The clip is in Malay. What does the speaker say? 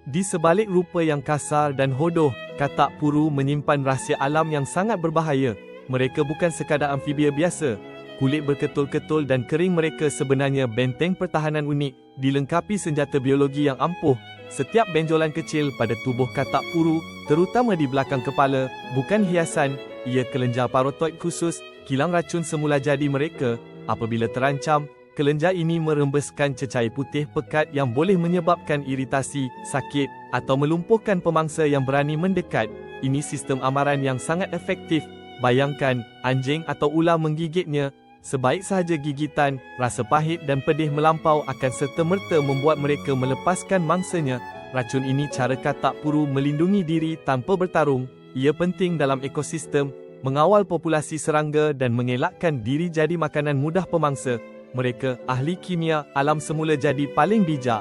Di sebalik rupa yang kasar dan hodoh, katak puru menyimpan rahsia alam yang sangat berbahaya. Mereka bukan sekadar amfibia biasa. Kulit berketul-ketul dan kering mereka sebenarnya benteng pertahanan unik, dilengkapi senjata biologi yang ampuh. Setiap benjolan kecil pada tubuh katak puru, terutama di belakang kepala, bukan hiasan, ia kelenjar parotoid khusus, kilang racun semula jadi mereka. Apabila terancam, kelenjar ini merembeskan cecair putih pekat yang boleh menyebabkan iritasi, sakit, atau melumpuhkan pemangsa yang berani mendekat. Ini sistem amaran yang sangat efektif. Bayangkan, anjing atau ular menggigitnya. Sebaik sahaja gigitan, rasa pahit dan pedih melampau akan serta-merta membuat mereka melepaskan mangsanya. Racun ini cara katak puru melindungi diri tanpa bertarung. Ia penting dalam ekosistem, mengawal populasi serangga dan mengelakkan diri jadi makanan mudah pemangsa. Mereka, ahli kimia, alam semula jadi paling bijak.